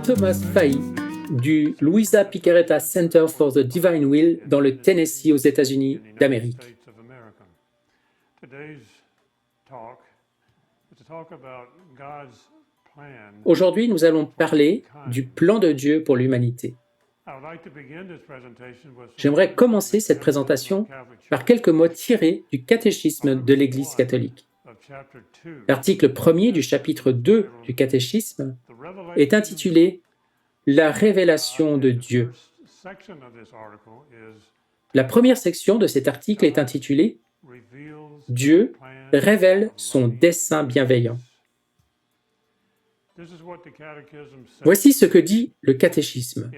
Thomas Fahey du Louisa Picaretta Center for the Divine Will dans le Tennessee aux États-Unis d'Amérique. Aujourd'hui, nous allons parler du plan de Dieu pour l'humanité. J'aimerais commencer cette présentation par quelques mots tirés du catéchisme de l'Église catholique. L'article 1er du chapitre 2 du catéchisme est intitulé « La révélation de Dieu ». La première section de cet article est intitulée « Dieu révèle son dessein bienveillant ». Voici ce que dit le catéchisme.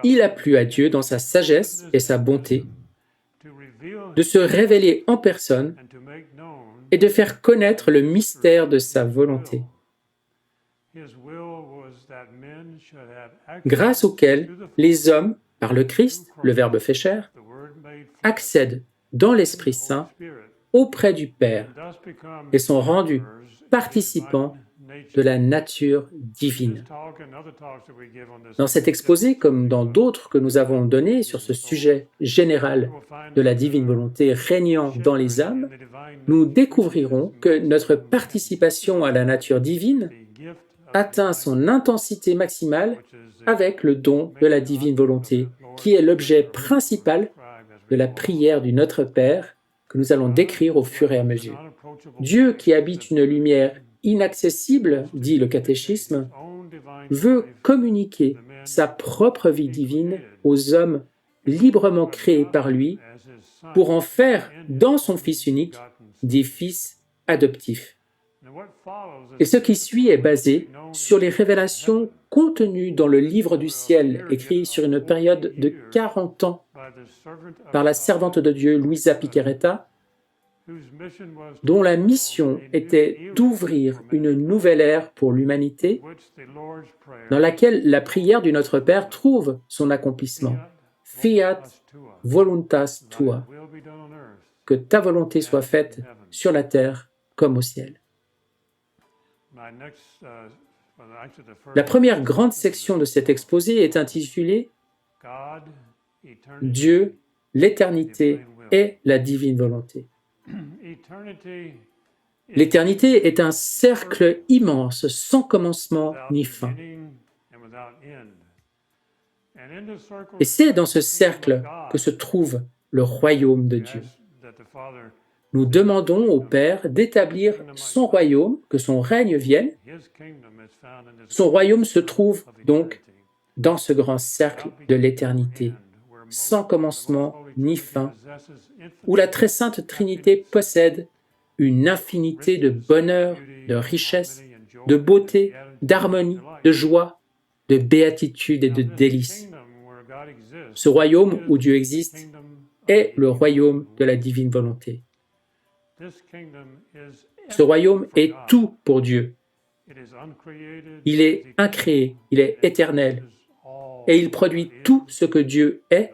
Il a plu à Dieu dans sa sagesse et sa bonté de se révéler en personne et de faire connaître le mystère de sa volonté, grâce auquel les hommes, par le Christ, le Verbe fait chair, accèdent dans l'Esprit Saint auprès du Père et sont rendus participants de la nature divine. Dans cet exposé, comme dans d'autres que nous avons donnés sur ce sujet général de la divine volonté régnant dans les âmes, nous découvrirons que notre participation à la nature divine atteint son intensité maximale avec le don de la divine volonté, qui est l'objet principal de la prière du Notre Père que nous allons décrire au fur et à mesure. Dieu, qui habite une lumière inaccessible, dit le catéchisme, veut communiquer sa propre vie divine aux hommes librement créés par lui pour en faire, dans son Fils unique, des fils adoptifs. Et ce qui suit est basé sur les révélations contenues dans le livre du ciel, écrit sur une période de 40 ans par la servante de Dieu Louisa Picaretta, dont la mission était d'ouvrir une nouvelle ère pour l'humanité, dans laquelle la prière du Notre Père trouve son accomplissement. Fiat voluntas tua, que ta volonté soit faite sur la terre comme au ciel. La première grande section de cet exposé est intitulée « Dieu, l'éternité et la divine volonté ». L'éternité est un cercle immense, sans commencement ni fin. Et c'est dans ce cercle que se trouve le royaume de Dieu. Nous demandons au Père d'établir son royaume, que son règne vienne. Son royaume se trouve donc dans ce grand cercle de l'éternité, sans commencement ni fin, où la très sainte Trinité possède une infinité de bonheur, de richesse, de beauté, d'harmonie, de joie, de béatitude et de délices. Ce royaume où Dieu existe est le royaume de la divine volonté. Ce royaume est tout pour Dieu. Il est incréé, il est éternel, et il produit tout ce que Dieu est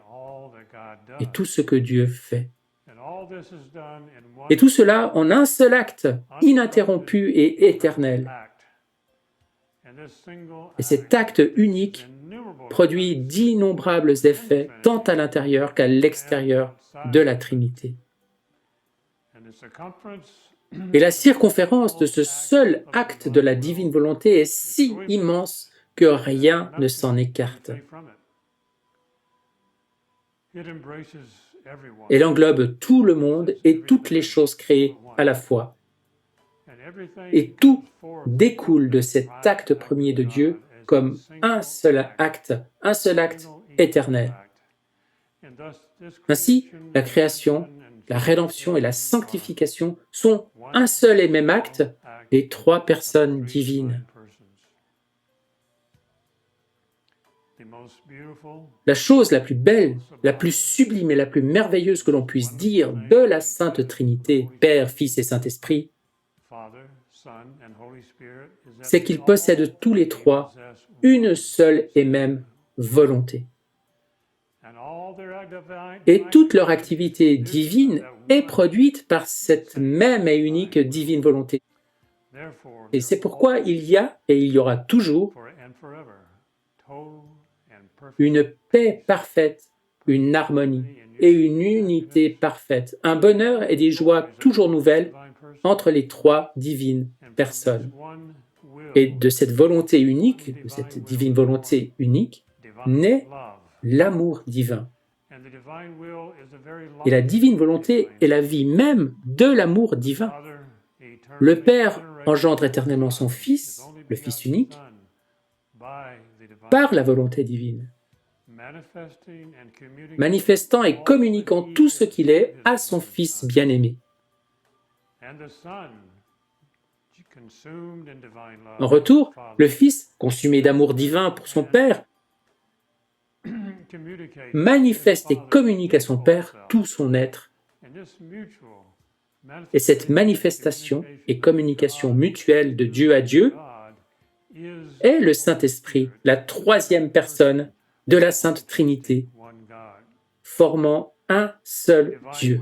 et tout ce que Dieu fait. Et tout cela en un seul acte, ininterrompu et éternel. Et cet acte unique produit d'innombrables effets, tant à l'intérieur qu'à l'extérieur de la Trinité. Et la circonférence de ce seul acte de la divine volonté est si immense que rien ne s'en écarte. Elle englobe tout le monde et toutes les choses créées à la fois. Et tout découle de cet acte premier de Dieu comme un seul acte éternel. Ainsi, la création, la rédemption et la sanctification sont un seul et même acte des trois personnes divines. La chose la plus belle, la plus sublime et la plus merveilleuse que l'on puisse dire de la Sainte Trinité, Père, Fils et Saint-Esprit, c'est qu'ils possèdent tous les trois une seule et même volonté. Et toute leur activité divine est produite par cette même et unique divine volonté. Et c'est pourquoi il y a et il y aura toujours une paix parfaite, une harmonie et une unité parfaite, un bonheur et des joies toujours nouvelles entre les trois divines personnes. Et de cette volonté unique, de cette divine volonté unique, naît l'amour divin. Et la divine volonté est la vie même de l'amour divin. Le Père engendre éternellement son Fils, le Fils unique, par la volonté divine, manifestant et communiquant tout ce qu'il est à son Fils bien-aimé. En retour, le Fils, consumé d'amour divin pour son Père, manifeste et communique à son Père tout son être. Et cette manifestation et communication mutuelle de Dieu à Dieu est le Saint-Esprit, la troisième personne de la Sainte Trinité, formant un seul Dieu.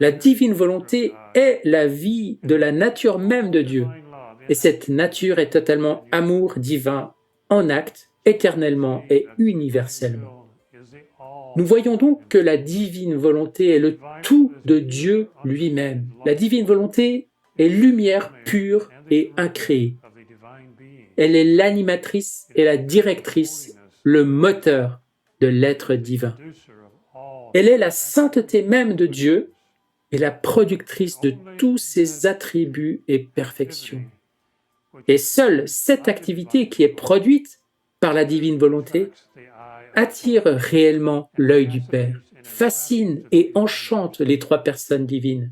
La divine volonté est la vie de la nature même de Dieu, et cette nature est totalement amour divin en acte, éternellement et universellement. Nous voyons donc que la divine volonté est le tout de Dieu lui-même. La divine volonté est lumière pure et incréée. Elle est l'animatrice et la directrice, le moteur de l'être divin. Elle est la sainteté même de Dieu et la productrice de tous ses attributs et perfections. Et seule cette activité qui est produite par la divine volonté attire réellement l'œil du Père, fascine et enchante les trois personnes divines.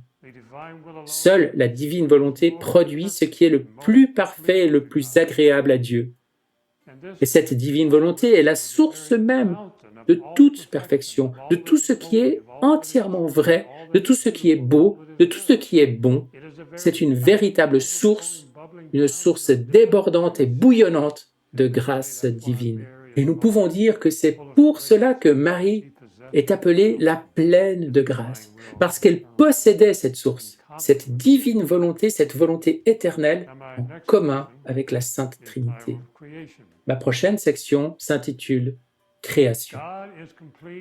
Seule la divine volonté produit ce qui est le plus parfait et le plus agréable à Dieu. Et cette divine volonté est la source même de toute perfection, de tout ce qui est entièrement vrai, de tout ce qui est beau, de tout ce qui est bon. C'est une véritable source, une source débordante et bouillonnante de grâce divine. Et nous pouvons dire que c'est pour cela que Marie est appelée la pleine de grâce, parce qu'elle possédait cette source, cette divine volonté, cette volonté éternelle en commun avec la Sainte Trinité. Ma prochaine section s'intitule « Création ».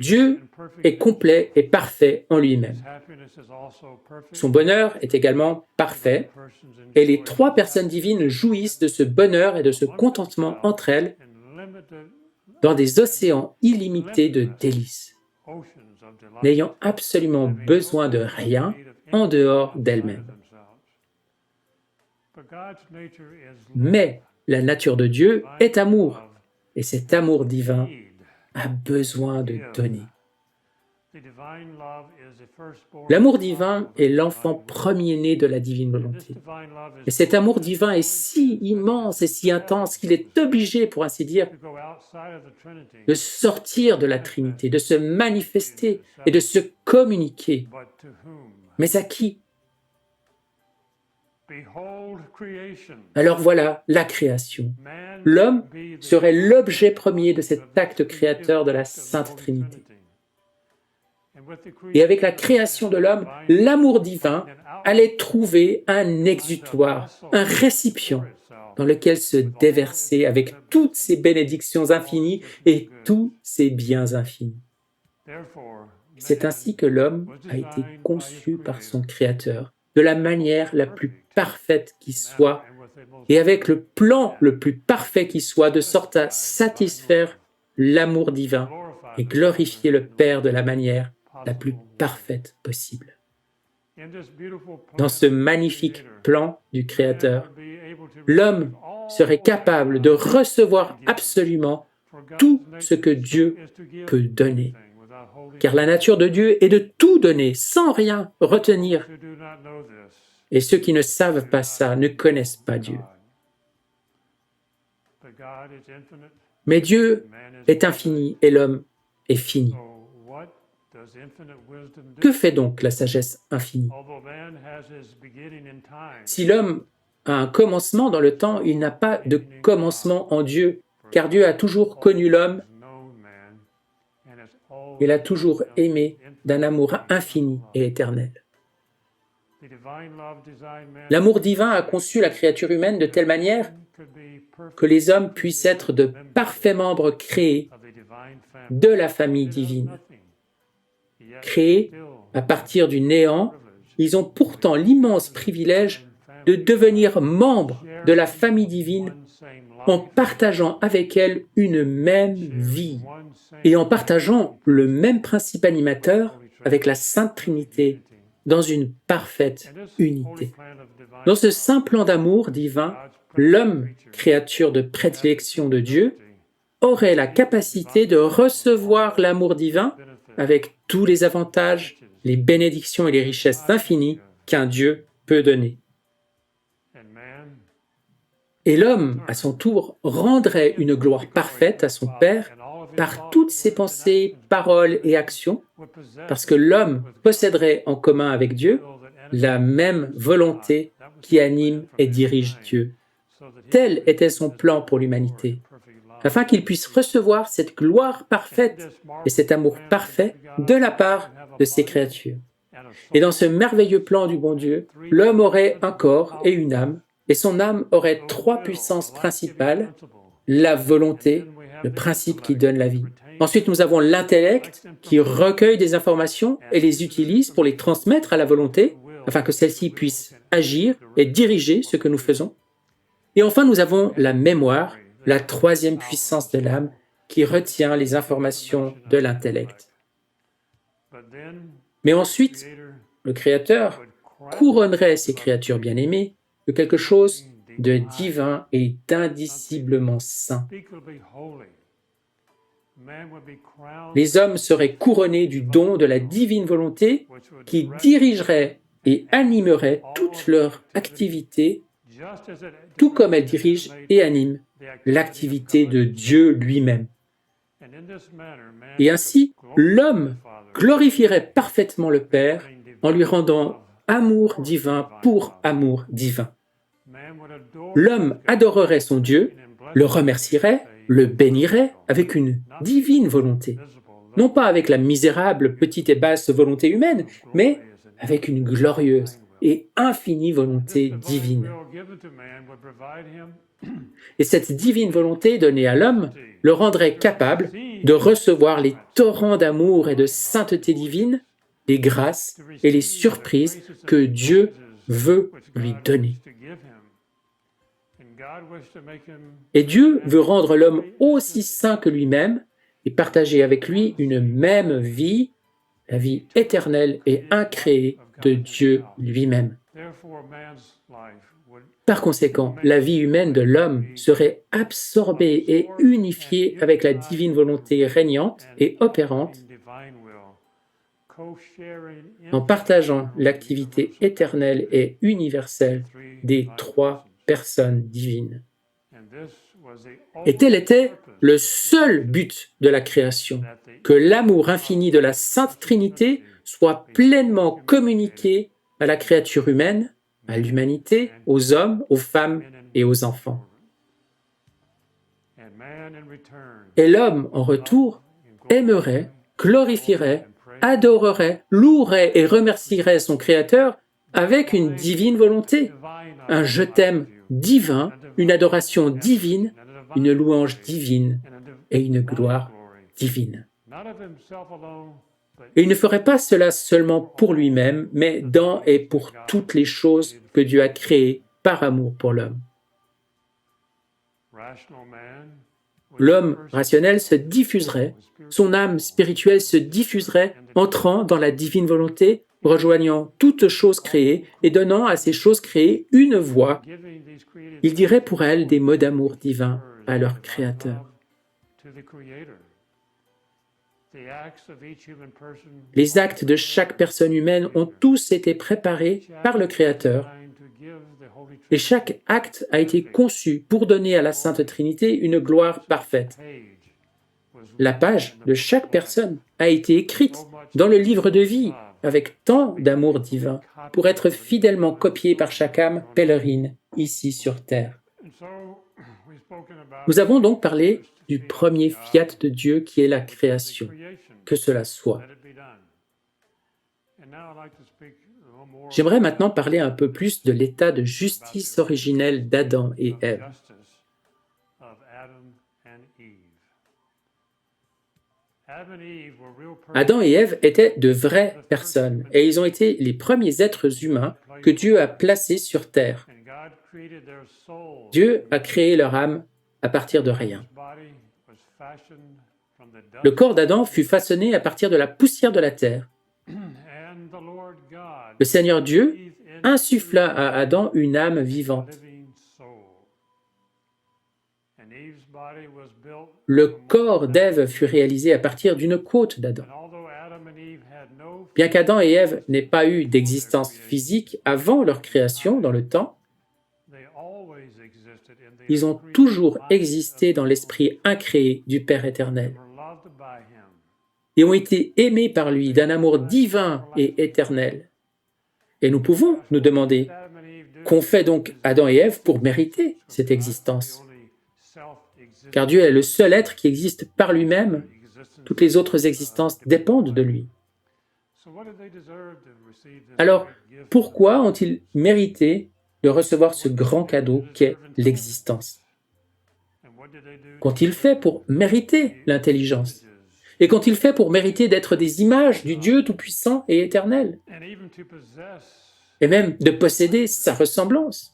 Dieu est complet et parfait en lui-même. Son bonheur est également parfait, et les trois personnes divines jouissent de ce bonheur et de ce contentement entre elles dans des océans illimités de délices, n'ayant absolument besoin de rien en dehors d'elles-mêmes. Mais la nature de Dieu est amour, et cet amour divin a besoin de donner. L'amour divin est l'enfant premier-né de la divine volonté. Et cet amour divin est si immense et si intense qu'il est obligé, pour ainsi dire, de sortir de la Trinité, de se manifester et de se communiquer. Mais à qui? Alors voilà la création. L'homme serait l'objet premier de cet acte créateur de la Sainte Trinité. Et avec la création de l'homme, l'amour divin allait trouver un exutoire, un récipient dans lequel se déverser avec toutes ses bénédictions infinies et tous ses biens infinis. C'est ainsi que l'homme a été conçu par son Créateur, de la manière la plus parfaite qui soit, et avec le plan le plus parfait qui soit, de sorte à satisfaire l'amour divin et glorifier le Père de la manière la plus parfaite possible. Dans ce magnifique plan du Créateur, l'homme serait capable de recevoir absolument tout ce que Dieu peut donner. Car la nature de Dieu est de tout donner, sans rien retenir. Et ceux qui ne savent pas ça ne connaissent pas Dieu. Mais Dieu est infini et l'homme est fini. Que fait donc la sagesse infinie? Si l'homme a un commencement dans le temps, il n'a pas de commencement en Dieu, car Dieu a toujours connu l'homme et l'a toujours aimé d'un amour infini et éternel. L'amour divin a conçu la créature humaine de telle manière que les hommes puissent être de parfaits membres créés de la famille divine. Créés à partir du néant, ils ont pourtant l'immense privilège de devenir membres de la famille divine en partageant avec elle une même vie et en partageant le même principe animateur avec la Sainte Trinité dans une parfaite unité. Dans ce saint plan d'amour divin, l'homme, créature de prédilection de Dieu, aurait la capacité de recevoir l'amour divin avec tous les avantages, les bénédictions et les richesses infinies qu'un Dieu peut donner. Et l'homme, à son tour, rendrait une gloire parfaite à son Père par toutes ses pensées, paroles et actions, parce que l'homme posséderait en commun avec Dieu la même volonté qui anime et dirige Dieu. Tel était son plan pour l'humanité, afin qu'il puisse recevoir cette gloire parfaite et cet amour parfait de la part de ses créatures. Et dans ce merveilleux plan du bon Dieu, l'homme aurait un corps et une âme, et son âme aurait trois puissances principales, la volonté, le principe qui donne la vie. Ensuite, nous avons l'intellect qui recueille des informations et les utilise pour les transmettre à la volonté, afin que celle-ci puisse agir et diriger ce que nous faisons. Et enfin, nous avons la mémoire, la troisième puissance de l'âme, qui retient les informations de l'intellect. Mais ensuite, le Créateur couronnerait ses créatures bien-aimées de quelque chose de divin et d'indiciblement saint. Les hommes seraient couronnés du don de la divine volonté qui dirigerait et animerait toute leur activité, tout comme elle dirige et anime l'activité de Dieu lui-même. Et ainsi, l'homme glorifierait parfaitement le Père en lui rendant amour divin pour amour divin. L'homme adorerait son Dieu, le remercierait, le bénirait avec une divine volonté, non pas avec la misérable, petite et basse volonté humaine, mais avec une glorieuse et infinie volonté divine. Et cette divine volonté donnée à l'homme le rendrait capable de recevoir les torrents d'amour et de sainteté divine, les grâces et les surprises que Dieu veut lui donner. Et Dieu veut rendre l'homme aussi saint que lui-même et partager avec lui une même vie, la vie éternelle et incréée de Dieu lui-même. Par conséquent, la vie humaine de l'homme serait absorbée et unifiée avec la divine volonté régnante et opérante en partageant l'activité éternelle et universelle des trois personnes divines. Et tel était le seul but de la création, que l'amour infini de la Sainte Trinité soit pleinement communiqué à la créature humaine, à l'humanité, aux hommes, aux femmes et aux enfants. Et l'homme, en retour, aimerait, glorifierait, adorerait, louerait et remercierait son Créateur avec une divine volonté, un « je t'aime » divin, une adoration divine, une louange divine et une gloire divine. Et il ne ferait pas cela seulement pour lui-même, mais dans et pour toutes les choses que Dieu a créées par amour pour l'homme. L'homme rationnel se diffuserait, son âme spirituelle se diffuserait, entrant dans la divine volonté, rejoignant toutes choses créées et donnant à ces choses créées une voix. Il dirait pour elles des mots d'amour divin à leur Créateur. Les actes de chaque personne humaine ont tous été préparés par le Créateur et chaque acte a été conçu pour donner à la Sainte Trinité une gloire parfaite. La page de chaque personne a été écrite dans le livre de vie avec tant d'amour divin pour être fidèlement copiée par chaque âme pèlerine ici sur terre. Nous avons donc parlé du premier fiat de Dieu qui est la création, que cela soit. J'aimerais maintenant parler un peu plus de l'état de justice originel d'Adam et Ève. Adam et Ève étaient de vraies personnes et ils ont été les premiers êtres humains que Dieu a placés sur terre. Dieu a créé leur âme à partir de rien. Le corps d'Adam fut façonné à partir de la poussière de la terre. Le Seigneur Dieu insuffla à Adam une âme vivante. Le corps d'Ève fut réalisé à partir d'une côte d'Adam. Bien qu'Adam et Ève n'aient pas eu d'existence physique avant leur création dans le temps, ils ont toujours existé dans l'esprit incréé du Père éternel et ont été aimés par lui d'un amour divin et éternel. Et nous pouvons nous demander, qu'ont fait donc Adam et Ève pour mériter cette existence? Car Dieu est le seul être qui existe par lui-même. Toutes les autres existences dépendent de lui. Alors, pourquoi ont-ils mérité de recevoir ce grand cadeau qu'est l'existence? Qu'ont-ils fait pour mériter l'intelligence? Et qu'ont-ils fait pour mériter d'être des images du Dieu tout-puissant et éternel? Et même de posséder sa ressemblance?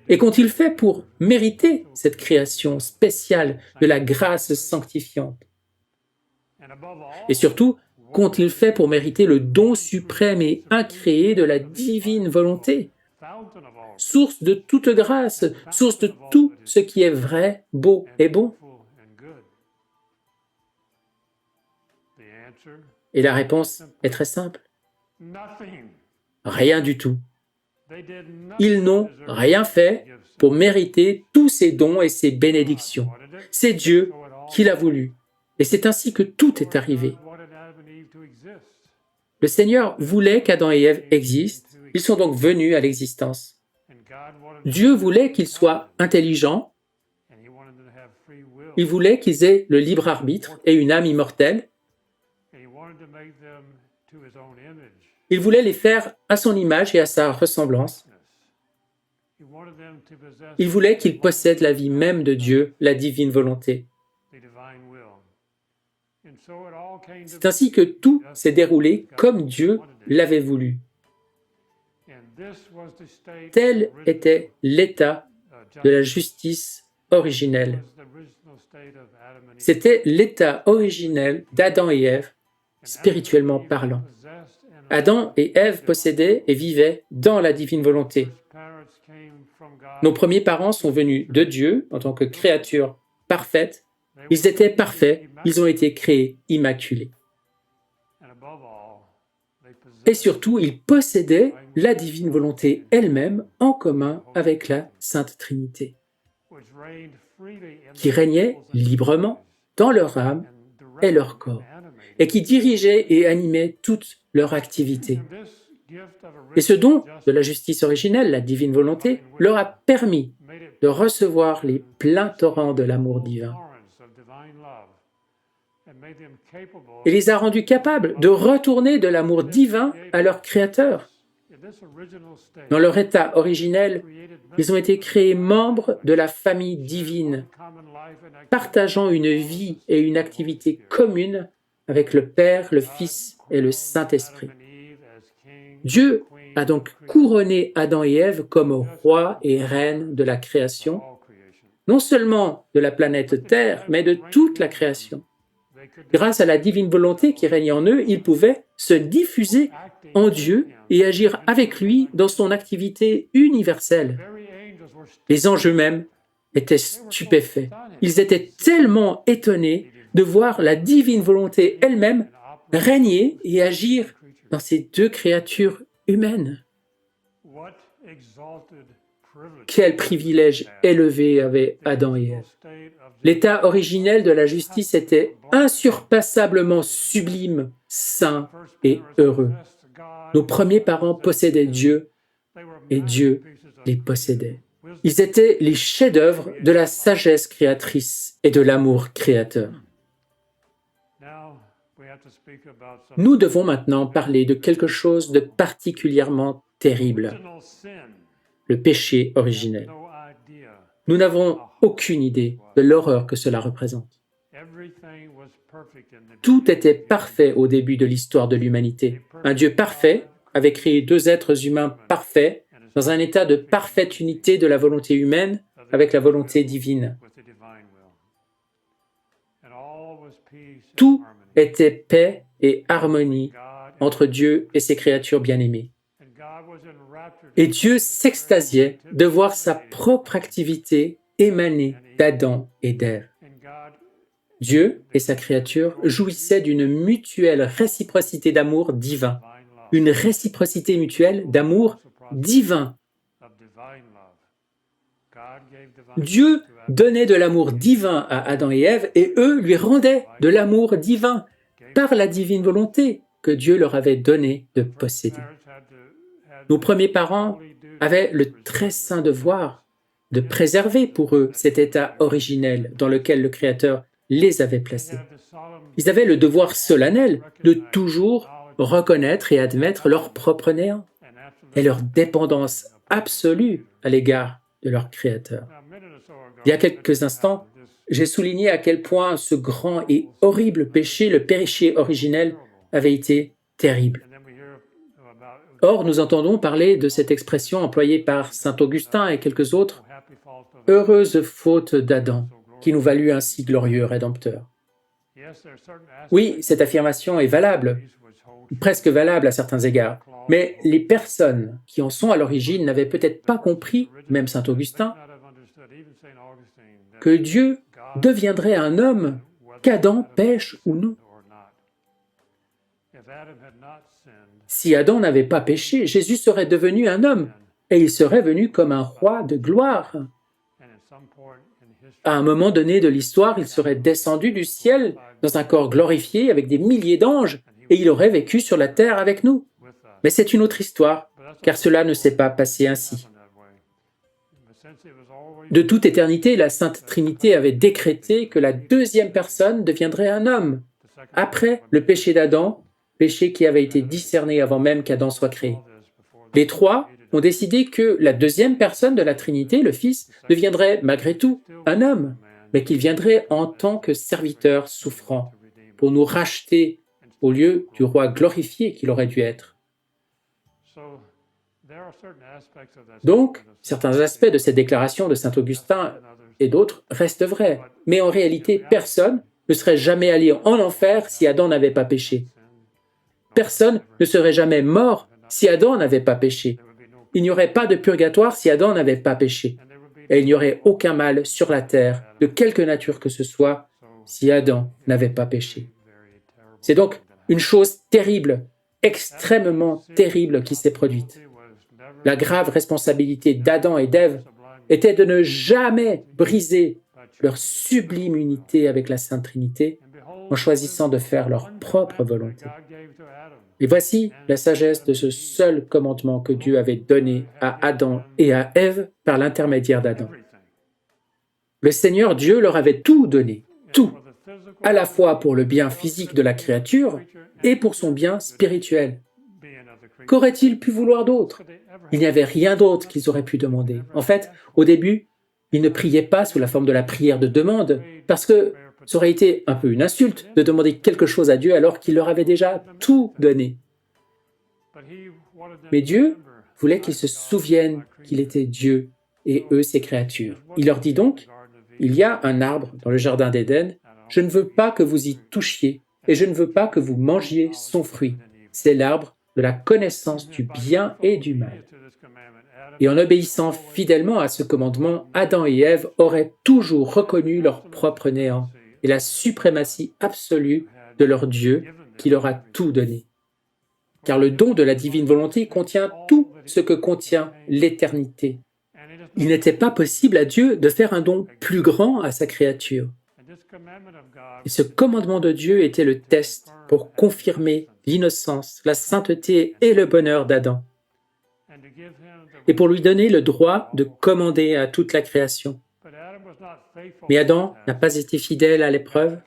Et qu'ont-ils fait pour mériter cette création spéciale de la grâce sanctifiante? Et surtout, qu'ont-ils fait pour mériter le don suprême et incréé de la divine volonté, source de toute grâce, source de tout ce qui est vrai, beau et bon? Et la réponse est très simple. Rien du tout. Ils n'ont rien fait pour mériter tous ces dons et ces bénédictions. C'est Dieu qui l'a voulu. Et c'est ainsi que tout est arrivé. Le Seigneur voulait qu'Adam et Ève existent. Ils sont donc venus à l'existence. Dieu voulait qu'ils soient intelligents. Il voulait qu'ils aient le libre arbitre et une âme immortelle. Il voulait les faire à son image et à sa ressemblance. Il voulait qu'ils possèdent la vie même de Dieu, la divine volonté. C'est ainsi que tout s'est déroulé comme Dieu l'avait voulu. Tel était l'état de la justice originelle. C'était l'état originel d'Adam et Ève, spirituellement parlant. Adam et Ève possédaient et vivaient dans la divine volonté. Nos premiers parents sont venus de Dieu en tant que créatures parfaites. Ils étaient parfaits, ils ont été créés immaculés. Et surtout, ils possédaient la divine volonté elle-même en commun avec la Sainte Trinité, qui régnait librement dans leur âme et leur corps, et qui dirigeait et animait toute leur activité. Et ce don de la justice originelle, la divine volonté, leur a permis de recevoir les pleins torrents de l'amour divin et les a rendus capables de retourner de l'amour divin à leur Créateur. Dans leur état originel, ils ont été créés membres de la famille divine, partageant une vie et une activité commune avec le Père, le Fils et le Saint-Esprit. Dieu a donc couronné Adam et Ève comme rois et reines de la création, non seulement de la planète Terre, mais de toute la création. Grâce à la divine volonté qui règne en eux, ils pouvaient se diffuser en Dieu et agir avec lui dans son activité universelle. Les anges eux-mêmes étaient stupéfaits. Ils étaient tellement étonnés de voir la divine volonté elle-même régner et agir dans ces deux créatures humaines. Quel privilège élevé avaient Adam et Ève. L'état originel de la justice était insurpassablement sublime, saint et heureux. Nos premiers parents possédaient Dieu et Dieu les possédait. Ils étaient les chefs-d'œuvre de la sagesse créatrice et de l'amour créateur. Nous devons maintenant parler de quelque chose de particulièrement terrible, le péché originel. Nous n'avons aucune idée de l'horreur que cela représente. Tout était parfait au début de l'histoire de l'humanité. Un Dieu parfait avait créé deux êtres humains parfaits dans un état de parfaite unité de la volonté humaine avec la volonté divine. Tout était paix et harmonie entre Dieu et ses créatures bien-aimées. Et Dieu s'extasiait de voir sa propre activité émaner d'Adam et d'Ève. Dieu et sa créature jouissaient d'une mutuelle réciprocité d'amour divin. Une réciprocité mutuelle d'amour divin. Dieu donnait de l'amour divin à Adam et Ève et eux lui rendaient de l'amour divin par la divine volonté que Dieu leur avait donné de posséder. Nos premiers parents avaient le très saint devoir de préserver pour eux cet état originel dans lequel le Créateur les avait placés. Ils avaient le devoir solennel de toujours reconnaître et admettre leur propre néant et leur dépendance absolue à l'égard de leur Créateur. Il y a quelques instants, j'ai souligné à quel point ce grand et horrible péché, le péché originel, avait été terrible. Or, nous entendons parler de cette expression employée par saint Augustin et quelques autres, « heureuse faute d'Adam », qui nous valut un si glorieux Rédempteur. Oui, cette affirmation est valable, presque valable à certains égards, mais les personnes qui en sont à l'origine n'avaient peut-être pas compris, même saint Augustin, que Dieu deviendrait un homme qu'Adam pêche ou non. Si Adam n'avait pas péché, Jésus serait devenu un homme et il serait venu comme un roi de gloire. À un moment donné de l'histoire, il serait descendu du ciel dans un corps glorifié avec des milliers d'anges et il aurait vécu sur la terre avec nous. Mais c'est une autre histoire, car cela ne s'est pas passé ainsi. De toute éternité, la Sainte Trinité avait décrété que la deuxième personne deviendrait un homme, après le péché d'Adam, péché qui avait été discerné avant même qu'Adam soit créé. Les trois ont décidé que la deuxième personne de la Trinité, le Fils, deviendrait malgré tout un homme, mais qu'il viendrait en tant que serviteur souffrant, pour nous racheter au lieu du roi glorifié qu'il aurait dû être. Donc, certains aspects de cette déclaration de saint Augustin et d'autres restent vrais, mais en réalité, personne ne serait jamais allé en enfer si Adam n'avait pas péché. Personne ne serait jamais mort si Adam n'avait pas péché. Il n'y aurait pas de purgatoire si Adam n'avait pas péché. Et il n'y aurait aucun mal sur la terre, de quelque nature que ce soit, si Adam n'avait pas péché. C'est donc une chose terrible, extrêmement terrible qui s'est produite. La grave responsabilité d'Adam et d'Ève était de ne jamais briser leur sublime unité avec la Sainte Trinité en choisissant de faire leur propre volonté. Et voici la sagesse de ce seul commandement que Dieu avait donné à Adam et à Ève par l'intermédiaire d'Adam. Le Seigneur Dieu leur avait tout donné, tout, à la fois pour le bien physique de la créature et pour son bien spirituel. Qu'aurait-il pu vouloir d'autre? Il n'y avait rien d'autre qu'ils auraient pu demander. En fait, au début, ils ne priaient pas sous la forme de la prière de demande, parce que ça aurait été un peu une insulte de demander quelque chose à Dieu alors qu'il leur avait déjà tout donné. Mais Dieu voulait qu'ils se souviennent qu'il était Dieu et eux ses créatures. Il leur dit donc, il y a un arbre dans le jardin d'Éden, je ne veux pas que vous y touchiez et je ne veux pas que vous mangiez son fruit. C'est l'arbre de la connaissance du bien et du mal. Et en obéissant fidèlement à ce commandement, Adam et Ève auraient toujours reconnu leur propre néant et la suprématie absolue de leur Dieu qui leur a tout donné. Car le don de la divine volonté contient tout ce que contient l'éternité. Il n'était pas possible à Dieu de faire un don plus grand à sa créature. Et ce commandement de Dieu était le test pour confirmer l'innocence, la sainteté et le bonheur d'Adam, et pour lui donner le droit de commander à toute la création. Mais Adam n'a pas été fidèle à l'épreuve,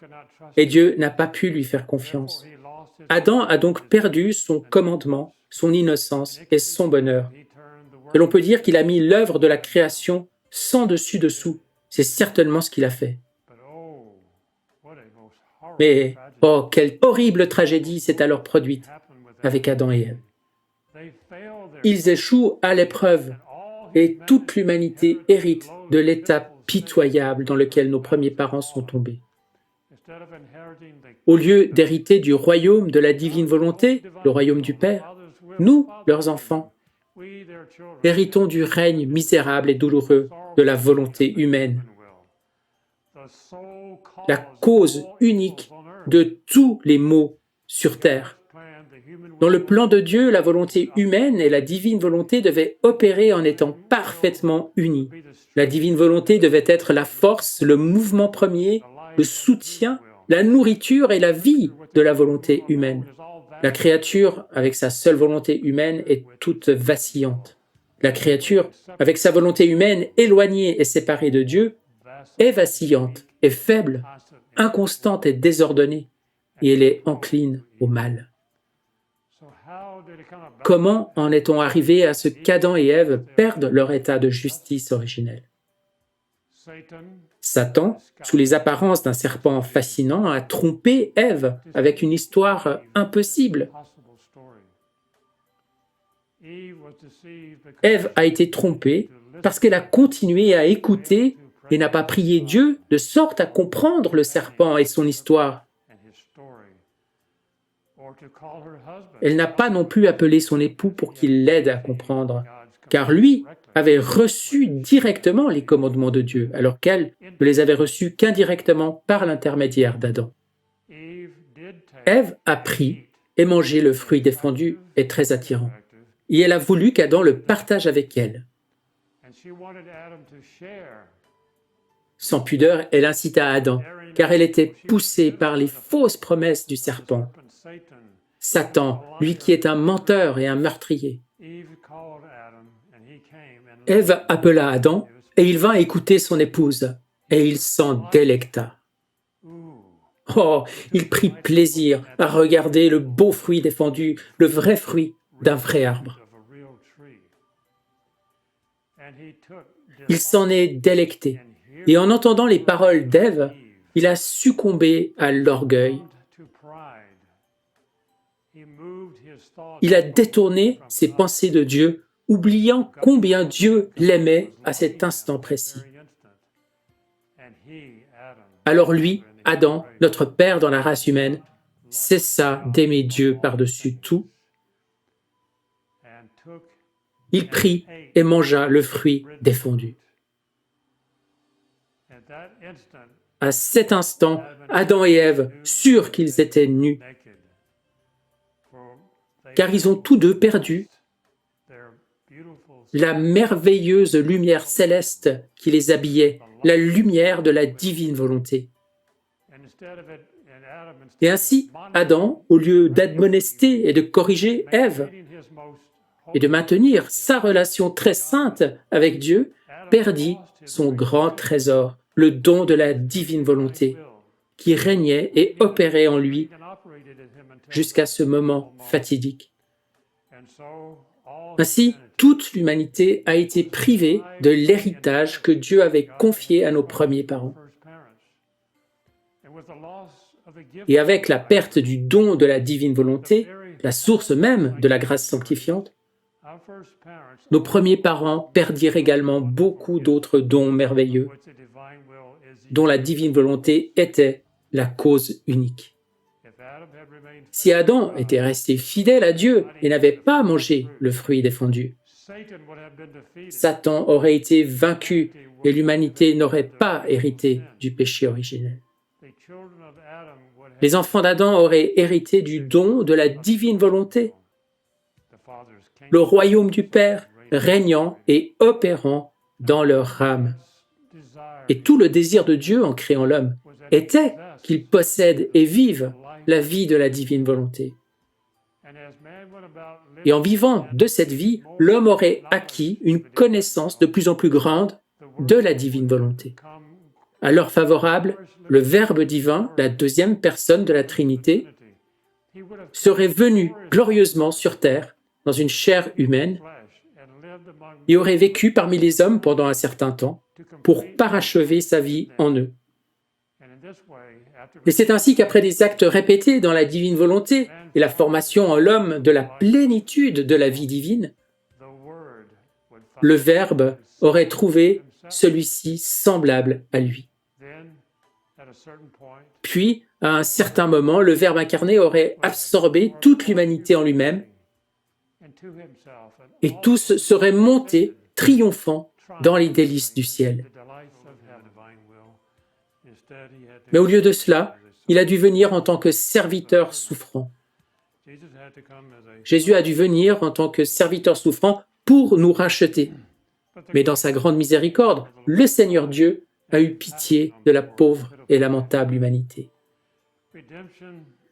et Dieu n'a pas pu lui faire confiance. Adam a donc perdu son commandement, son innocence et son bonheur. Et l'on peut dire qu'il a mis l'œuvre de la création sans dessus-dessous. C'est certainement ce qu'il a fait. Mais, oh, quelle horrible tragédie s'est alors produite avec Adam et Ève. Ils échouent à l'épreuve et toute l'humanité hérite de l'état pitoyable dans lequel nos premiers parents sont tombés. Au lieu d'hériter du royaume de la divine volonté, le royaume du Père, nous, leurs enfants, héritons du règne misérable et douloureux de la volonté humaine, la cause unique de tous les maux sur terre. Dans le plan de Dieu, la volonté humaine et la divine volonté devaient opérer en étant parfaitement unies. La divine volonté devait être la force, le mouvement premier, le soutien, la nourriture et la vie de la volonté humaine. La créature, avec sa seule volonté humaine, est toute vacillante. La créature, avec sa volonté humaine éloignée et séparée de Dieu, est vacillante, est faible, inconstante et désordonnée, et elle est encline au mal. Comment en est-on arrivé à ce qu'Adam et Ève perdent leur état de justice originel? Satan, sous les apparences d'un serpent fascinant, a trompé Ève avec une histoire impossible. Ève a été trompée parce qu'elle a continué à écouter et n'a pas prié Dieu de sorte à comprendre le serpent et son histoire. Elle n'a pas non plus appelé son époux pour qu'il l'aide à comprendre, car lui avait reçu directement les commandements de Dieu, alors qu'elle ne les avait reçus qu'indirectement par l'intermédiaire d'Adam. Ève a pris et mangé le fruit défendu et très attirant, et elle a voulu qu'Adam le partage avec elle. Sans pudeur, elle incita Adam, car elle était poussée par les fausses promesses du serpent. Satan, lui qui est un menteur et un meurtrier. Ève appela Adam, et il vint écouter son épouse, et il s'en délecta. Oh, il prit plaisir à regarder le beau fruit défendu, le vrai fruit d'un vrai arbre. Il s'en est délecté, et en entendant les paroles d'Ève, il a succombé à l'orgueil. Il a détourné ses pensées de Dieu, oubliant combien Dieu l'aimait à cet instant précis. Alors lui, Adam, notre père dans la race humaine, cessa d'aimer Dieu par-dessus tout. Il prit et mangea le fruit défendu. À cet instant, Adam et Ève surent qu'ils étaient nus, car ils ont tous deux perdu la merveilleuse lumière céleste qui les habillait, la lumière de la divine volonté. Et ainsi, Adam, au lieu d'admonester et de corriger Ève, et de maintenir sa relation très sainte avec Dieu, perdit son grand trésor, le don de la divine volonté, qui régnait et opérait en lui jusqu'à ce moment fatidique. Ainsi, toute l'humanité a été privée de l'héritage que Dieu avait confié à nos premiers parents. Et avec la perte du don de la divine volonté, la source même de la grâce sanctifiante, nos premiers parents perdirent également beaucoup d'autres dons merveilleux, dont la divine volonté était la cause unique. Si Adam était resté fidèle à Dieu et n'avait pas mangé le fruit défendu, Satan aurait été vaincu et l'humanité n'aurait pas hérité du péché originel. Les enfants d'Adam auraient hérité du don de la divine volonté, le royaume du Père régnant et opérant dans leur âme. Et tout le désir de Dieu en créant l'homme était qu'il possède et vive la vie de la divine volonté. Et en vivant de cette vie, l'homme aurait acquis une connaissance de plus en plus grande de la divine volonté. À l'heure favorable, le Verbe divin, la deuxième personne de la Trinité, serait venu glorieusement sur terre, dans une chair humaine, et aurait vécu parmi les hommes pendant un certain temps, pour parachever sa vie en eux. Et c'est ainsi qu'après des actes répétés dans la divine volonté et la formation en l'homme de la plénitude de la vie divine, le Verbe aurait trouvé celui-ci semblable à lui. Puis, à un certain moment, le Verbe incarné aurait absorbé toute l'humanité en lui-même, et tous seraient montés, triomphants, dans les délices du ciel. Mais au lieu de cela, il a dû venir en tant que serviteur souffrant. Jésus a dû venir en tant que serviteur souffrant pour nous racheter. Mais dans sa grande miséricorde, le Seigneur Dieu a eu pitié de la pauvre et lamentable humanité.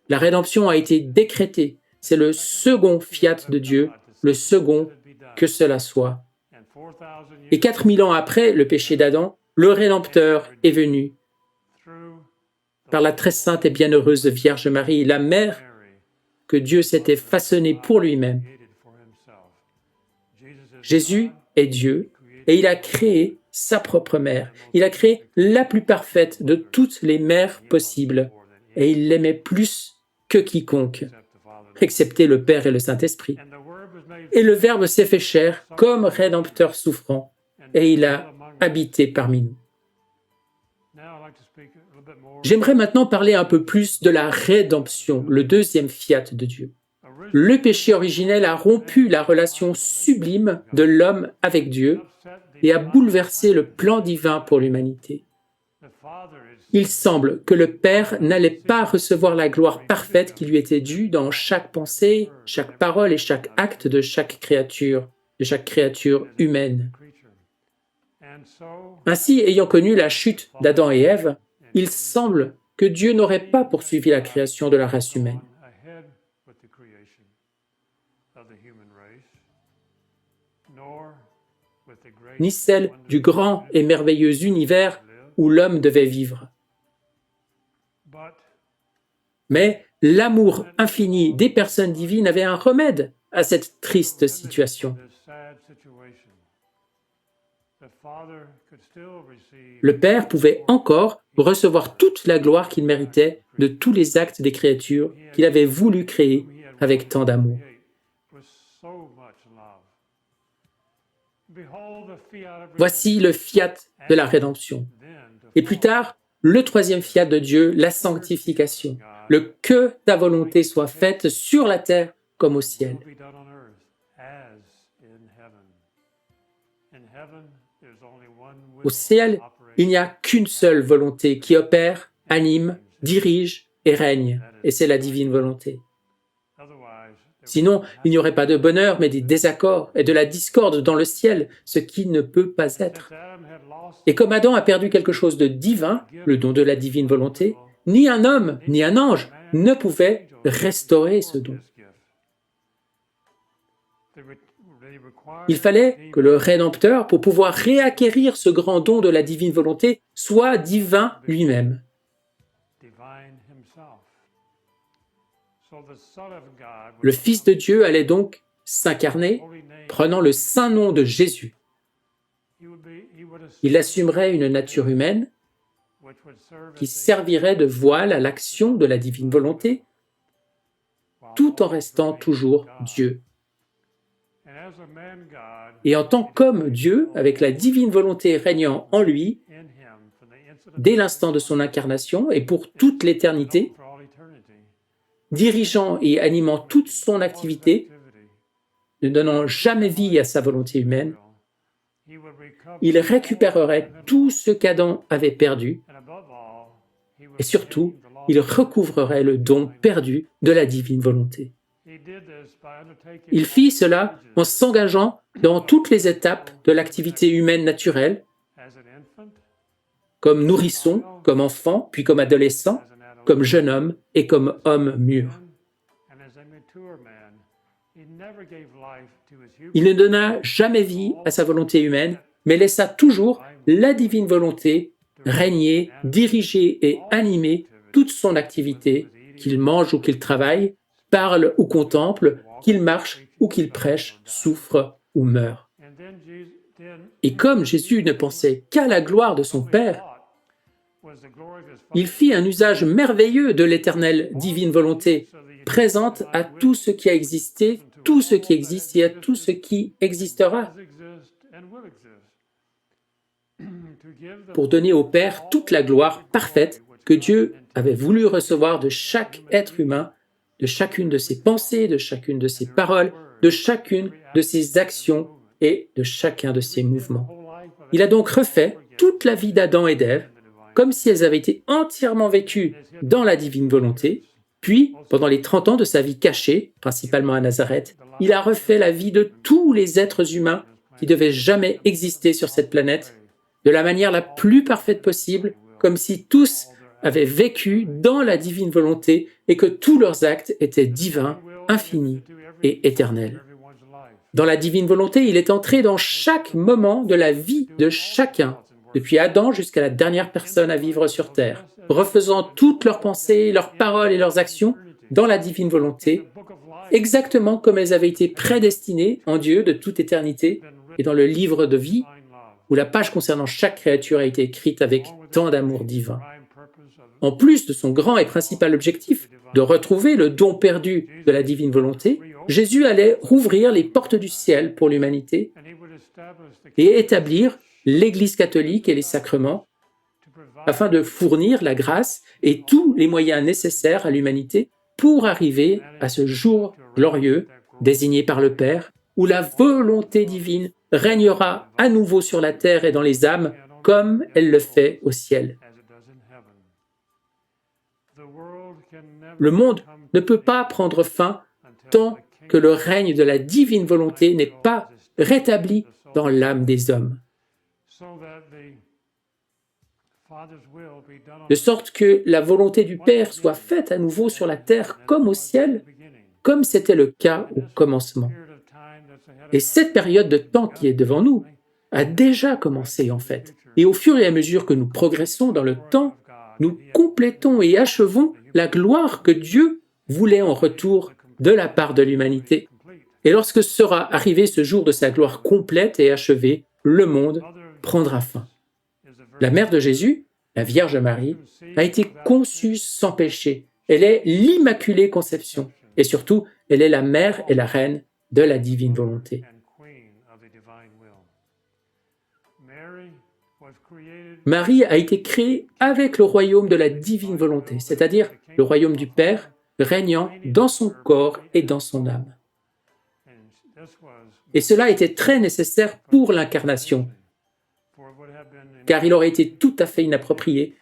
La rédemption a été décrétée. C'est le second fiat de Dieu, le second que cela soit. Et 4000 ans après le péché d'Adam, le Rédempteur est venu par la très sainte et bienheureuse Vierge Marie, la mère que Dieu s'était façonnée pour lui-même. Jésus est Dieu et il a créé sa propre mère. Il a créé la plus parfaite de toutes les mères possibles et il l'aimait plus que quiconque, excepté le Père et le Saint-Esprit. Et le Verbe s'est fait chair comme Rédempteur souffrant et il a habité parmi nous. J'aimerais maintenant parler un peu plus de la rédemption, le deuxième fiat de Dieu. Le péché originel a rompu la relation sublime de l'homme avec Dieu et a bouleversé le plan divin pour l'humanité. Il semble que le Père n'allait pas recevoir la gloire parfaite qui lui était due dans chaque pensée, chaque parole et chaque acte de chaque créature humaine. Ainsi, ayant connu la chute d'Adam et Ève, il semble que Dieu n'aurait pas poursuivi la création de la race humaine. Ni celle du grand et merveilleux univers où l'homme devait vivre. Mais l'amour infini des personnes divines avait un remède à cette triste situation. Le Père pouvait encore recevoir toute la gloire qu'il méritait de tous les actes des créatures qu'il avait voulu créer avec tant d'amour. Voici le fiat de la rédemption. Et plus tard, le troisième fiat de Dieu, la sanctification. Le que ta volonté soit faite sur la terre comme au ciel. Au ciel, il n'y a qu'une seule volonté qui opère, anime, dirige et règne, et c'est la divine volonté. Sinon, il n'y aurait pas de bonheur, mais des désaccords et de la discorde dans le ciel, ce qui ne peut pas être. Et comme Adam a perdu quelque chose de divin, le don de la divine volonté, ni un homme, ni un ange ne pouvaient restaurer ce don. Il fallait que le Rédempteur, pour pouvoir réacquérir ce grand don de la divine volonté, soit divin lui-même. Le Fils de Dieu allait donc s'incarner, prenant le saint nom de Jésus. Il assumerait une nature humaine qui servirait de voile à l'action de la divine volonté, tout en restant toujours Dieu. Et en tant qu'homme Dieu, avec la divine volonté régnant en lui, dès l'instant de son incarnation et pour toute l'éternité, dirigeant et animant toute son activité, ne donnant jamais vie à sa volonté humaine, il récupérerait tout ce qu'Adam avait perdu et surtout, il recouvrerait le don perdu de la divine volonté. Il fit cela en s'engageant dans toutes les étapes de l'activité humaine naturelle, comme nourrisson, comme enfant, puis comme adolescent, comme jeune homme et comme homme mûr. Il ne donna jamais vie à sa volonté humaine, mais laissa toujours la divine volonté régner, diriger et animer toute son activité, qu'il mange ou qu'il travaille, parle ou contemple, qu'il marche ou qu'il prêche, souffre ou meurt. Et comme Jésus ne pensait qu'à la gloire de son Père, il fit un usage merveilleux de l'éternelle divine volonté, présente à tout ce qui a existé, tout ce qui existe et à tout ce qui existera, pour donner au Père toute la gloire parfaite que Dieu avait voulu recevoir de chaque être humain, de chacune de ses pensées, de chacune de ses paroles, de chacune de ses actions et de chacun de ses mouvements. Il a donc refait toute la vie d'Adam et d'Ève, comme si elles avaient été entièrement vécues dans la divine volonté, puis, pendant les 30 ans de sa vie cachée, principalement à Nazareth, il a refait la vie de tous les êtres humains qui devaient jamais exister sur cette planète, de la manière la plus parfaite possible, comme si tous avaient vécu dans la divine volonté et que tous leurs actes étaient divins, infinis et éternels. Dans la divine volonté, il est entré dans chaque moment de la vie de chacun, depuis Adam jusqu'à la dernière personne à vivre sur Terre, refaisant toutes leurs pensées, leurs paroles et leurs actions dans la divine volonté, exactement comme elles avaient été prédestinées en Dieu de toute éternité et dans le livre de vie, où la page concernant chaque créature a été écrite avec tant d'amour divin. En plus de son grand et principal objectif, de retrouver le don perdu de la divine volonté, Jésus allait rouvrir les portes du ciel pour l'humanité et établir l'Église catholique et les sacrements afin de fournir la grâce et tous les moyens nécessaires à l'humanité pour arriver à ce jour glorieux désigné par le Père où la volonté divine régnera à nouveau sur la terre et dans les âmes comme elle le fait au ciel. Le monde ne peut pas prendre fin tant que le règne de la divine volonté n'est pas rétabli dans l'âme des hommes. De sorte que la volonté du Père soit faite à nouveau sur la terre comme au ciel, comme c'était le cas au commencement. Et cette période de temps qui est devant nous a déjà commencé en fait. Et au fur et à mesure que nous progressons dans le temps, nous complétons et achevons la gloire que Dieu voulait en retour de la part de l'humanité. Et lorsque sera arrivé ce jour de sa gloire complète et achevée, le monde prendra fin. La mère de Jésus, la Vierge Marie, a été conçue sans péché. Elle est l'Immaculée Conception. Et surtout, elle est la mère et la reine de la divine volonté. Marie a été créée avec le royaume de la divine volonté, c'est-à-dire le royaume du Père, régnant dans son corps et dans son âme. Et cela était très nécessaire pour l'incarnation, car il aurait été tout à fait inapproprié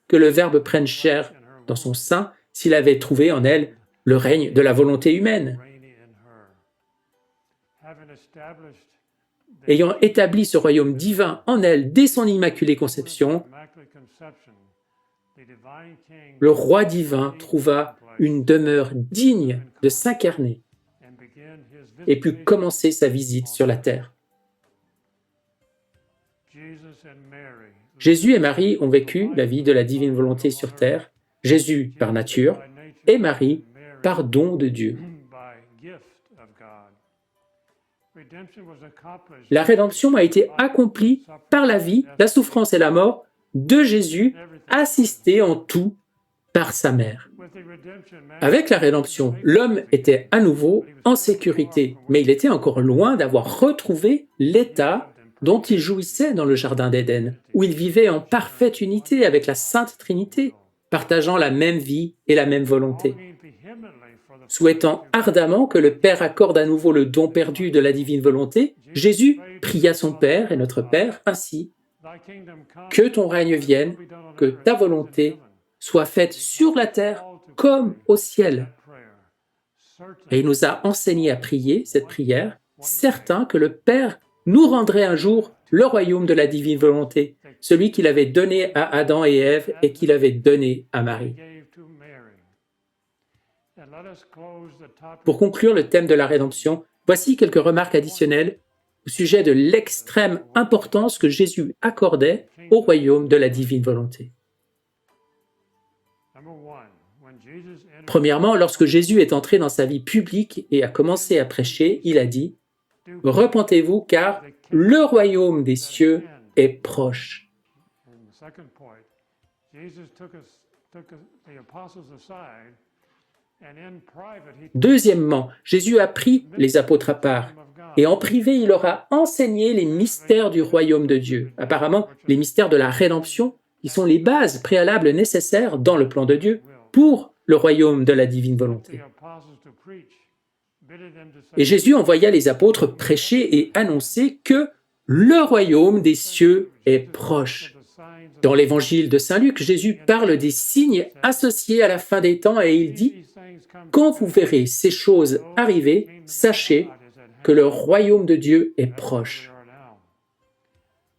que le Verbe prenne chair dans son sein s'il avait trouvé en elle le règne de la volonté humaine. Ayant établi ce royaume divin en elle dès son immaculée conception, le roi divin trouva une demeure digne de s'incarner et put commencer sa visite sur la terre. Jésus et Marie ont vécu la vie de la divine volonté sur terre, Jésus par nature et Marie par don de Dieu. La rédemption a été accomplie par la vie, la souffrance et la mort de Jésus, assisté en tout par sa mère. Avec la rédemption, l'homme était à nouveau en sécurité, mais il était encore loin d'avoir retrouvé l'état dont il jouissait dans le Jardin d'Éden, où il vivait en parfaite unité avec la Sainte Trinité, partageant la même vie et la même volonté. Souhaitant ardemment que le Père accorde à nouveau le don perdu de la divine volonté, Jésus pria son Père et notre Père ainsi: « Que ton règne vienne, que ta volonté soit faite sur la terre comme au ciel. » Et il nous a enseigné à prier cette prière, certain que le Père nous rendrait un jour le royaume de la divine volonté, celui qu'il avait donné à Adam et Ève et qu'il avait donné à Marie. Pour conclure le thème de la rédemption, voici quelques remarques additionnelles au sujet de l'extrême importance que Jésus accordait au royaume de la divine volonté. Premièrement, lorsque Jésus est entré dans sa vie publique et a commencé à prêcher, il a dit « Repentez-vous car le royaume des cieux est proche. » Deuxièmement, Jésus a pris les apôtres à part et en privé, il leur a enseigné les mystères du royaume de Dieu, apparemment les mystères de la rédemption, qui sont les bases préalables nécessaires dans le plan de Dieu pour le royaume de la divine volonté. Et Jésus envoya les apôtres prêcher et annoncer que le royaume des cieux est proche. Dans l'évangile de Saint Luc, Jésus parle des signes associés à la fin des temps et il dit « Quand vous verrez ces choses arriver, sachez que le royaume de Dieu est proche. »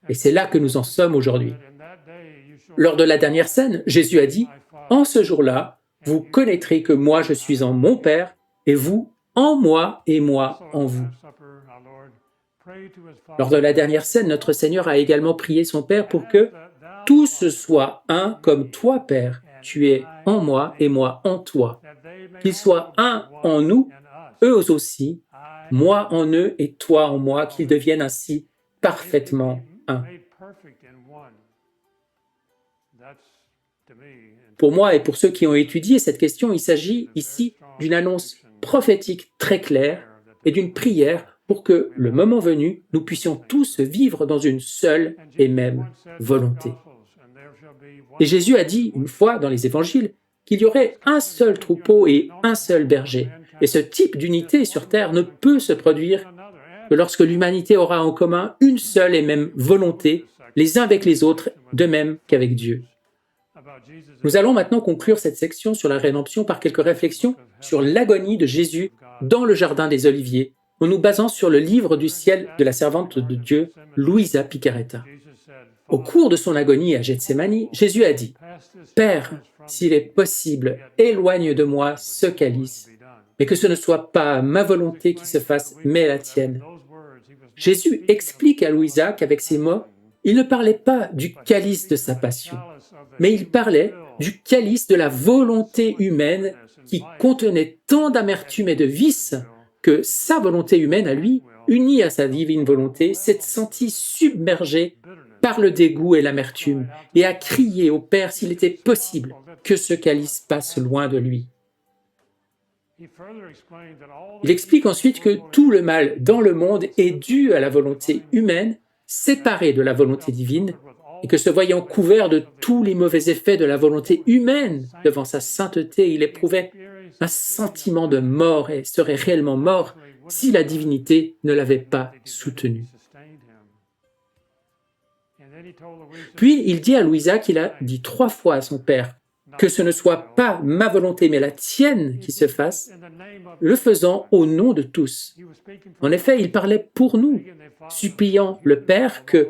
Et c'est là que nous en sommes aujourd'hui. Lors de la dernière scène, Jésus a dit « En ce jour-là, vous connaîtrez que moi je suis en mon Père, et vous en moi, et moi en vous. » Lors de la dernière scène, notre Seigneur a également prié son Père pour que tous soient un comme toi, Père. Tu es en moi et moi en toi. Qu'ils soient un en nous, eux aussi, moi en eux et toi en moi, qu'ils deviennent ainsi parfaitement un. Pour moi et pour ceux qui ont étudié cette question, il s'agit ici d'une annonce prophétique très claire et d'une prière pour que, le moment venu, nous puissions tous vivre dans une seule et même volonté. Et Jésus a dit une fois dans les évangiles qu'il y aurait un seul troupeau et un seul berger. Et ce type d'unité sur terre ne peut se produire que lorsque l'humanité aura en commun une seule et même volonté, les uns avec les autres, de même qu'avec Dieu. Nous allons maintenant conclure cette section sur la rédemption par quelques réflexions sur l'agonie de Jésus dans le jardin des Oliviers, en nous basant sur le livre du ciel de la servante de Dieu, Luisa Picaretta. Au cours de son agonie à Gethsémani, Jésus a dit « Père, s'il est possible, éloigne de moi ce calice, mais que ce ne soit pas ma volonté qui se fasse, mais la tienne. » Jésus explique à Luisa qu'avec ces mots, il ne parlait pas du calice de sa passion, mais il parlait du calice de la volonté humaine qui contenait tant d'amertume et de vice que sa volonté humaine à lui, unie à sa divine volonté, s'est sentie submergée par le dégoût et l'amertume et a crié au Père s'il était possible que ce calice passe loin de lui. Il explique ensuite que tout le mal dans le monde est dû à la volonté humaine, séparée de la volonté divine, et que se voyant couvert de tous les mauvais effets de la volonté humaine devant sa sainteté, il éprouvait un sentiment de mort et serait réellement mort si la divinité ne l'avait pas soutenu. Puis il dit à Luisa qu'il a dit 3 fois à son Père que ce ne soit pas ma volonté mais la tienne qui se fasse, le faisant au nom de tous. En effet, il parlait pour nous, suppliant le Père que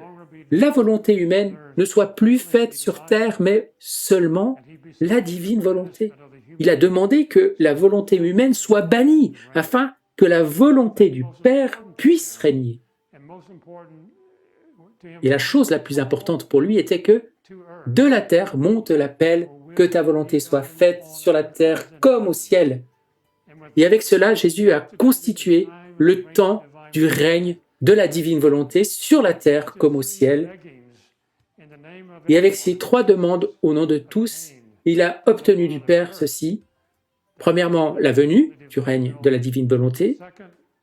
la volonté humaine ne soit plus faite sur terre, mais seulement la divine volonté. Il a demandé que la volonté humaine soit bannie, afin que la volonté du Père puisse régner. Et la chose la plus importante pour lui était que de la terre monte l'appel que ta volonté soit faite sur la terre comme au ciel. Et avec cela, Jésus a constitué le temps du règne de la divine volonté sur la terre comme au ciel. Et avec ces 3 demandes au nom de tous, il a obtenu du Père ceci. Premièrement, la venue du règne de la divine volonté.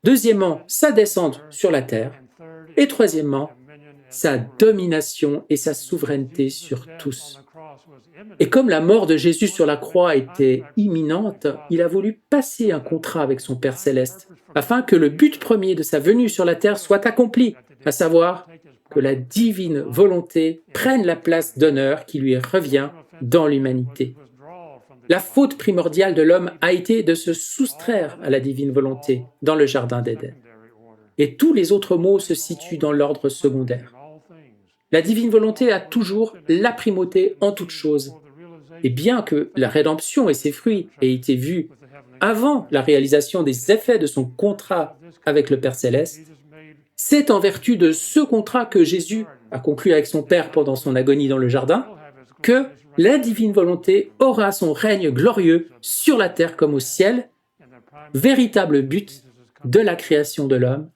Deuxièmement, sa descente sur la terre. Et troisièmement, sa domination et sa souveraineté sur tous. Et comme la mort de Jésus sur la croix était imminente, il a voulu passer un contrat avec son Père céleste, afin que le but premier de sa venue sur la terre soit accompli, à savoir que la divine volonté prenne la place d'honneur qui lui revient dans l'humanité. La faute primordiale de l'homme a été de se soustraire à la divine volonté dans le jardin d'Éden. Et tous les autres maux se situent dans l'ordre secondaire. La divine volonté a toujours la primauté en toutes choses. Et bien que la rédemption et ses fruits aient été vus avant la réalisation des effets de son contrat avec le Père céleste, c'est en vertu de ce contrat que Jésus a conclu avec son Père pendant son agonie dans le jardin que la divine volonté aura son règne glorieux sur la terre comme au ciel, véritable but de la création de l'homme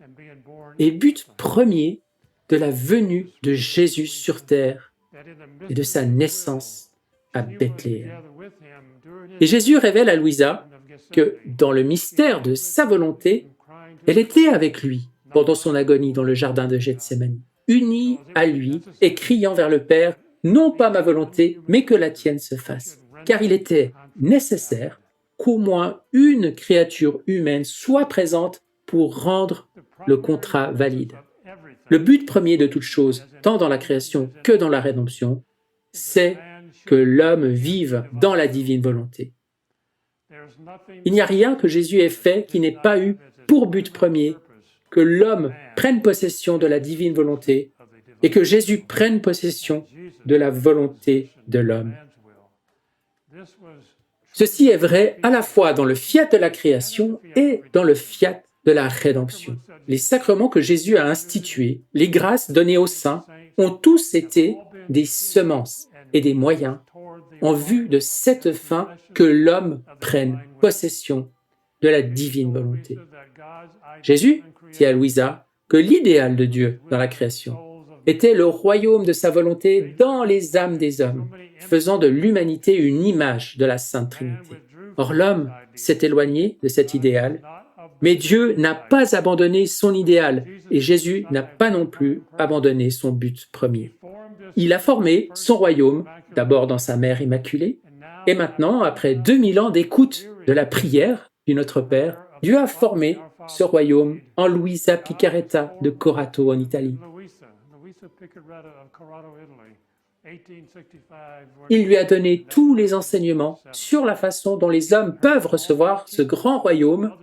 et but premier de la venue de Jésus sur terre et de sa naissance à Bethléem. Et Jésus révèle à Louisa que dans le mystère de sa volonté, elle était avec lui pendant son agonie dans le jardin de Gethsémani, unie à lui et criant vers le Père, « Non pas ma volonté, mais que la tienne se fasse. » Car il était nécessaire qu'au moins une créature humaine soit présente pour rendre le contrat valide. Le but premier de toute chose, tant dans la création que dans la rédemption, c'est que l'homme vive dans la divine volonté. Il n'y a rien que Jésus ait fait qui n'ait pas eu pour but premier que l'homme prenne possession de la divine volonté et que Jésus prenne possession de la volonté de l'homme. Ceci est vrai à la fois dans le fiat de la création et dans le fiat de la rédemption. Les sacrements que Jésus a institués, les grâces données aux saints, ont tous été des semences et des moyens en vue de cette fin que l'homme prenne possession de la divine volonté. Jésus dit à Louisa que l'idéal de Dieu dans la création était le royaume de sa volonté dans les âmes des hommes, faisant de l'humanité une image de la Sainte Trinité. Or l'homme s'est éloigné de cet idéal, mais Dieu n'a pas abandonné son idéal et Jésus n'a pas non plus abandonné son but premier. Il a formé son royaume, d'abord dans sa mère immaculée, et maintenant, après 2000 ans d'écoute de la prière du Notre Père, Dieu a formé ce royaume en Luisa Piccarreta de Corato en Italie. Il lui a donné tous les enseignements sur la façon dont les hommes peuvent recevoir ce grand royaume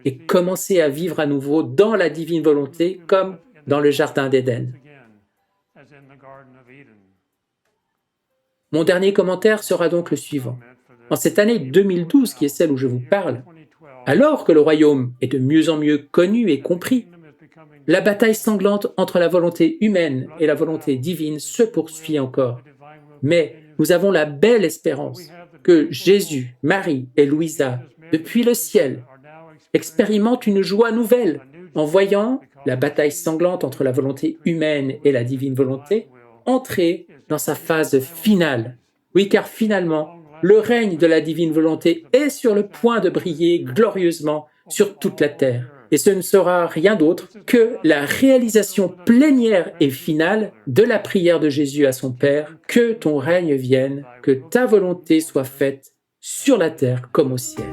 et commencer à vivre à nouveau dans la divine volonté comme dans le jardin d'Éden. Mon dernier commentaire sera donc le suivant. En cette année 2012, qui est celle où je vous parle, alors que le royaume est de mieux en mieux connu et compris, la bataille sanglante entre la volonté humaine et la volonté divine se poursuit encore. Mais nous avons la belle espérance que Jésus, Marie et Louisa, depuis le ciel, expérimentent une joie nouvelle en voyant la bataille sanglante entre la volonté humaine et la divine volonté entrer dans sa phase finale. Oui, car finalement, le règne de la divine volonté est sur le point de briller glorieusement sur toute la terre. Et ce ne sera rien d'autre que la réalisation plénière et finale de la prière de Jésus à son Père, « Que ton règne vienne, que ta volonté soit faite sur la terre comme au ciel. »